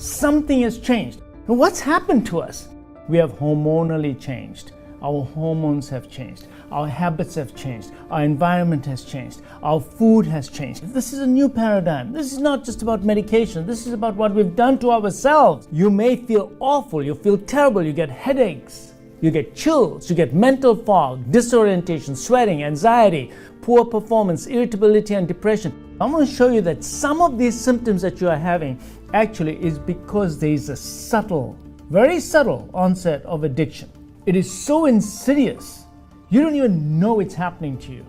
Something has changed. And what's happened to us? We have hormonally changed. Our hormones have changed. Our habits have changed. Our environment has changed. Our food has changed. This is a new paradigm. This is not just about medication. This is about what we've done to ourselves. You may feel awful. You feel terrible. You get headaches. You get chills. You get mental fog, disorientation, sweating, anxiety, poor performance, irritability, and depression. I'm going to show you that some of these symptoms that you are having actually is because there is a subtle, very subtle onset of addiction. It is so insidious, you don't even know it's happening to you.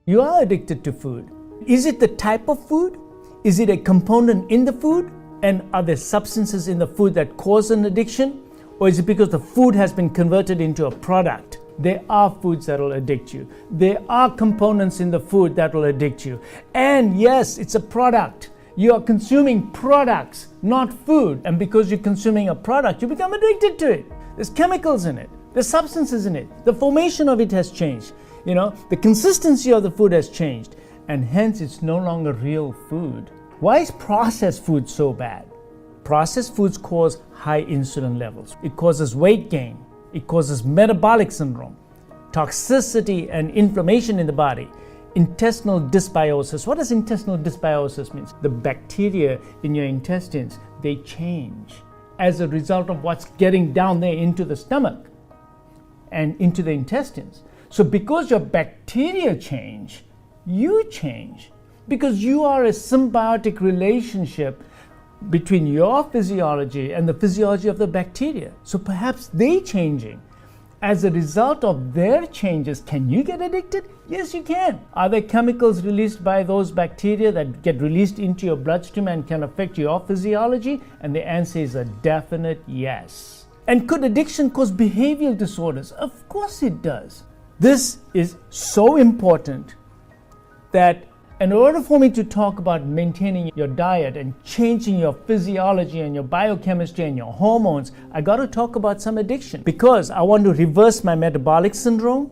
You are addicted to food. Is it the type of food? Is it a component in the food? And are there substances in the food that cause an addiction? Or is it because the food has been converted into a product? There are foods that will addict you. There are components in the food that will addict you. And yes, it's a product. You are consuming products, not food. And because you're consuming a product, you become addicted to it. There's chemicals in it. There's substances in it. The formation of it has changed. The consistency of the food has changed. And hence, it's no longer real food. Why is processed food so bad? Processed foods cause high insulin levels. It causes weight gain. It causes metabolic syndrome, toxicity and inflammation in the body. Intestinal dysbiosis. What does intestinal dysbiosis mean? The bacteria in your intestines, they change as a result of what's getting down there into the stomach and into the intestines. So because your bacteria change, you change. Because you are a symbiotic relationship between your physiology and the physiology of the bacteria. So perhaps they changing. As a result of their changes, can you get addicted? Yes, you can. Are there chemicals released by those bacteria that get released into your bloodstream and can affect your physiology? And the answer is a definite yes. And could addiction cause behavioral disorders? Of course it does. This is so important that in order for me to talk about maintaining your diet and changing your physiology and your biochemistry and your hormones, I got to talk about some addiction because I want to reverse my metabolic syndrome.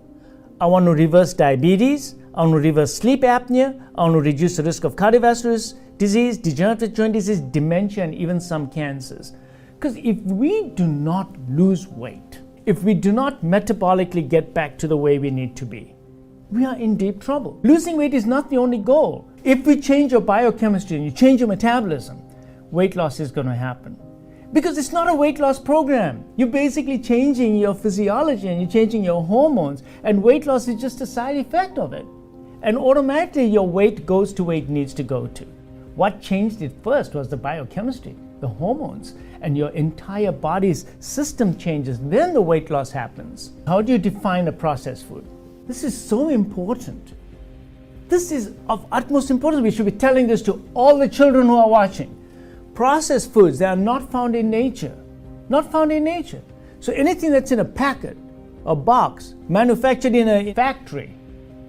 I want to reverse diabetes. I want to reverse sleep apnea. I want to reduce the risk of cardiovascular disease, degenerative joint disease, dementia, and even some cancers. Because if we do not lose weight, if we do not metabolically get back to the way we need to be, we are in deep trouble. Losing weight is not the only goal. If we change your biochemistry and you change your metabolism, weight loss is going to happen. Because it's not a weight loss program. You're basically changing your physiology and you're changing your hormones, and weight loss is just a side effect of it. And automatically your weight goes to where it needs to go to. What changed it first was the biochemistry, the hormones, and your entire body's system changes. Then the weight loss happens. How do you define a processed food? This is so important. This is of utmost importance. We should be telling this to all the children who are watching. Processed foods, they are not found in nature. Not found in nature. So anything that's in a packet, a box, manufactured in a factory,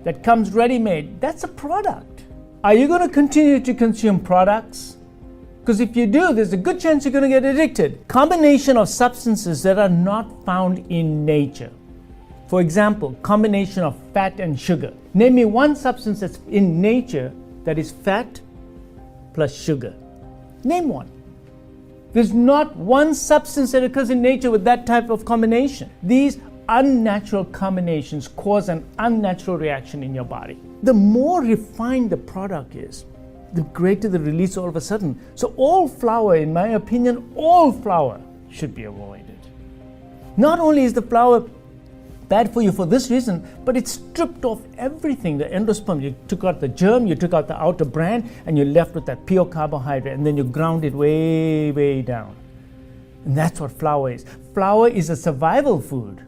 that comes ready-made, that's a product. Are you going to continue to consume products? Because if you do, there's a good chance you're going to get addicted. Combination of substances that are not found in nature. For example, combination of fat and sugar. Name me one substance that's in nature that is fat plus sugar. Name one. There's not one substance that occurs in nature with that type of combination. These unnatural combinations cause an unnatural reaction in your body. The more refined the product is, the greater the release all of a sudden. So all flour, in my opinion, all flour should be avoided. Not only is the flour bad for you for this reason, but it stripped off everything, the endosperm. You took out the germ, you took out the outer bran, and you're left with that pure carbohydrate, and then you ground it way, way down. And that's what flour is. Flour is a survival food.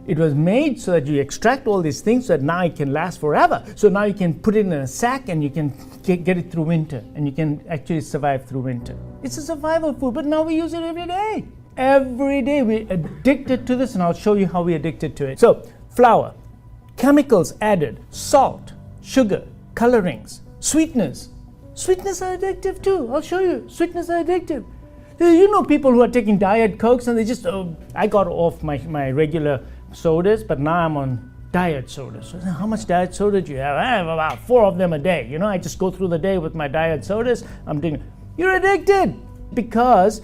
It was made so that you extract all these things so that now it can last forever. So now you can put it in a sack and you can get it through winter, and you can actually survive through winter. It's a survival food, but now we use it every day. Every day we're addicted to this, and I'll show you how we're addicted to it. So, flour, chemicals added, salt, sugar, colorings, sweeteners. Sweeteners are addictive too. I'll show you. Sweeteners are addictive. You know people who are taking Diet Cokes and they just, I got off my regular sodas, but now I'm on diet sodas. So how much diet soda do you have? I have about 4 of them a day. I just go through the day with my diet sodas. You're addicted because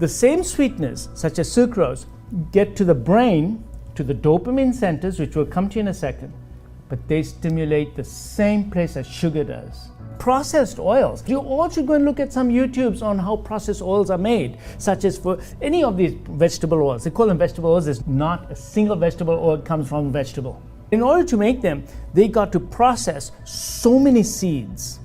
the same sweeteners, such as sucrose, get to the brain, to the dopamine centers, which will come to you in a second, but they stimulate the same place as sugar does. Processed oils. You all should go and look at some YouTubes on how processed oils are made, such as for any of these vegetable oils. They call them vegetable oils. There's not a single vegetable oil that comes from vegetable. In order to make them, they got to process so many seeds.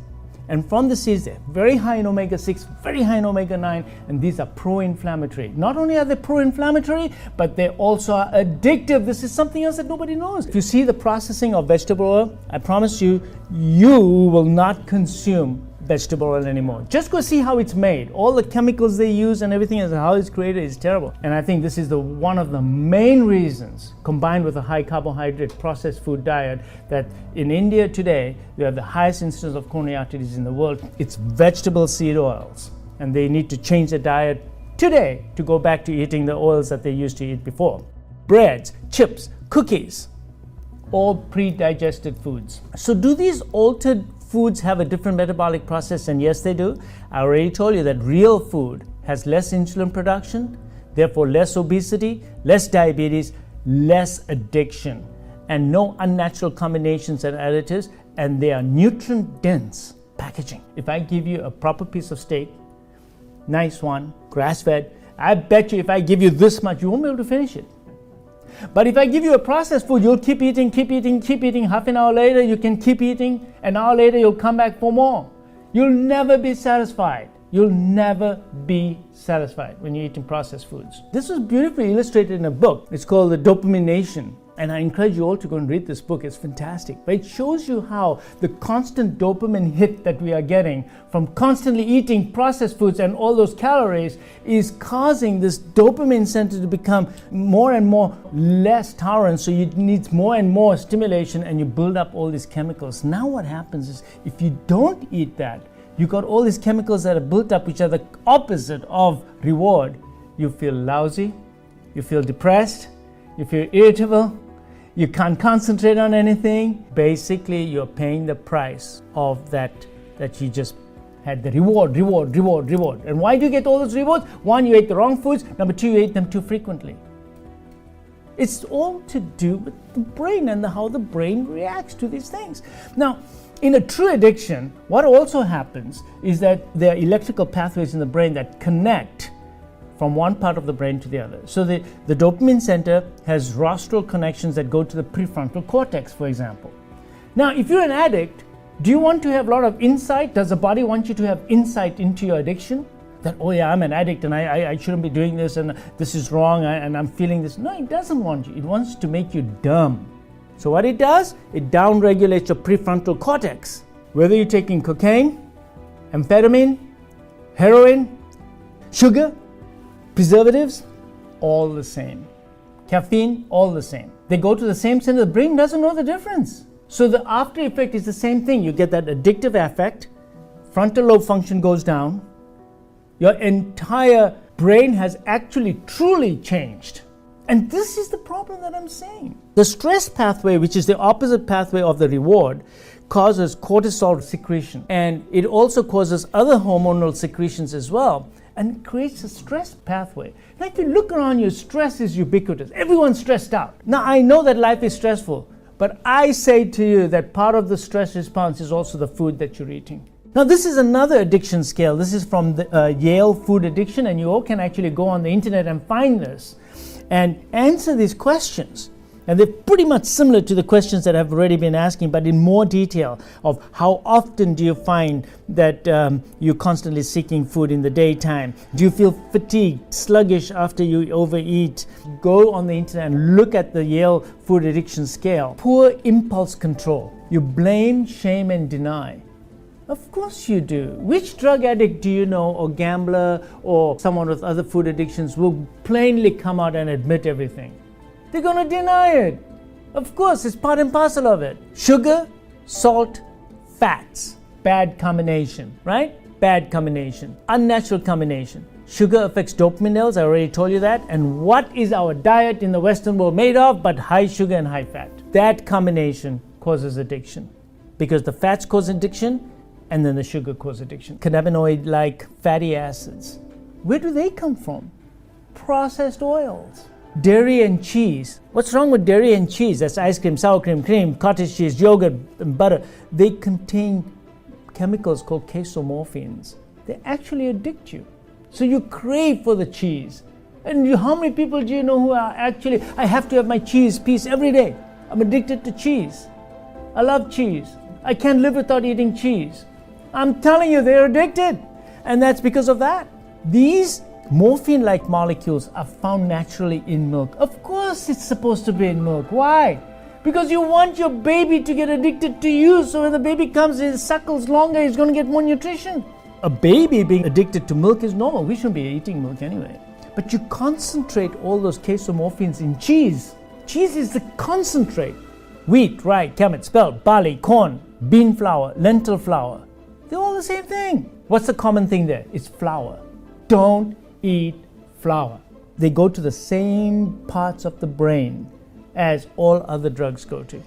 And from the seeds, they're very high in omega-6, very high in omega-9, and these are pro-inflammatory. Not only are they pro-inflammatory, but they also are addictive. This is something else that nobody knows. If you see the processing of vegetable oil, I promise you, you will not consume vegetable oil anymore. Just go see how it's made. All the chemicals they use and everything and how it's created is terrible. And I think this is one of the main reasons, combined with a high carbohydrate processed food diet, that in India today, we have the highest incidence of coronary artery disease in the world. It's vegetable seed oils. And they need to change their diet today to go back to eating the oils that they used to eat before. Breads, chips, cookies, all pre-digested foods. So do these altered foods have a different metabolic process? And yes, they do. I already told you that real food has less insulin production, therefore less obesity, less diabetes, less addiction, and no unnatural combinations and additives, and they are nutrient-dense packaging. If I give you a proper piece of steak, nice one, grass-fed, I bet you if I give you this much, you won't be able to finish it. But if I give you a processed food, you'll keep eating. Half an hour later, you can keep eating. An hour later, you'll come back for more. You'll never be satisfied. You'll never be satisfied when you're eating processed foods. This was beautifully illustrated in a book. It's called The Dopamination. And I encourage you all to go and read this book. It's fantastic. But it shows you how the constant dopamine hit that we are getting from constantly eating processed foods and all those calories is causing this dopamine center to become more and more less tolerant. So you need more and more stimulation and you build up all these chemicals. Now what happens is if you don't eat that, you got all these chemicals that are built up which are the opposite of reward. You feel lousy, you feel depressed, you feel irritable, you can't concentrate on anything. Basically, you're paying the price of that you just had the reward. And why do you get all those rewards? 1, you ate the wrong foods. Number 2, you ate them too frequently. It's all to do with the brain and how the brain reacts to these things. Now, in a true addiction, what also happens is that there are electrical pathways in the brain that connect from one part of the brain to the other. So the dopamine center has rostral connections that go to the prefrontal cortex, for example. Now, if you're an addict, do you want to have a lot of insight? Does the body want you to have insight into your addiction? That, oh yeah, I'm an addict and I shouldn't be doing this and this is wrong and I'm feeling this. No, it doesn't want you. It wants to make you dumb. So what it does, it downregulates your prefrontal cortex. Whether you're taking cocaine, amphetamine, heroin, sugar, preservatives, all the same. Caffeine, all the same. They go to the same center. The brain doesn't know the difference. So the after effect is the same thing. You get that addictive effect. Frontal lobe function goes down. Your entire brain has actually truly changed. And this is the problem that I'm saying. The stress pathway, which is the opposite pathway of the reward, causes cortisol secretion. And it also causes other hormonal secretions as well. And creates a stress pathway. Now, if you look around you, stress is ubiquitous. Everyone's stressed out. Now, I know that life is stressful, but I say to you that part of the stress response is also the food that you're eating. Now, this is another addiction scale. This is from the Yale Food Addiction, and you all can actually go on the internet and find this and answer these questions. And they're pretty much similar to the questions that I've already been asking, but in more detail of how often do you find that you're constantly seeking food in the daytime? Do you feel fatigued, sluggish after you overeat? Go on the internet and look at the Yale Food Addiction Scale. Poor impulse control. You blame, shame, and deny. Of course you do. Which drug addict do you know, or gambler, or someone with other food addictions will plainly come out and admit everything? They're going to deny it. Of course, it's part and parcel of it. Sugar, salt, fats. Bad combination, right? bad combination, unnatural combination. Sugar affects dopamine levels, I already told you that. And what is our diet in the Western world made of but high sugar and high fat? That combination causes addiction because the fats cause addiction and then the sugar causes addiction. Cannabinoid-like fatty acids. Where do they come from? Processed oils. Dairy and cheese. What's wrong with dairy and cheese? That's ice cream, sour cream, cream, cottage cheese, yogurt, and butter. They contain chemicals called casomorphins. They actually addict you. So you crave for the cheese. And how many people do you know who are actually, I have to have my cheese piece every day. I'm addicted to cheese. I love cheese. I can't live without eating cheese. I'm telling you, they're addicted. And that's because of that. These morphine-like molecules are found naturally in milk. Of course it's supposed to be in milk. Why? Because you want your baby to get addicted to you, so when the baby comes, it suckles longer, he's going to get more nutrition. A baby being addicted to milk is normal. We shouldn't be eating milk anyway. But you concentrate all those casomorphins in cheese. Cheese is the concentrate. Wheat, rye, kamut, spelt, barley, corn, bean flour, lentil flour. They're all the same thing. What's the common thing there? It's flour. Don't eat flour. They go to the same parts of the brain as all other drugs go to.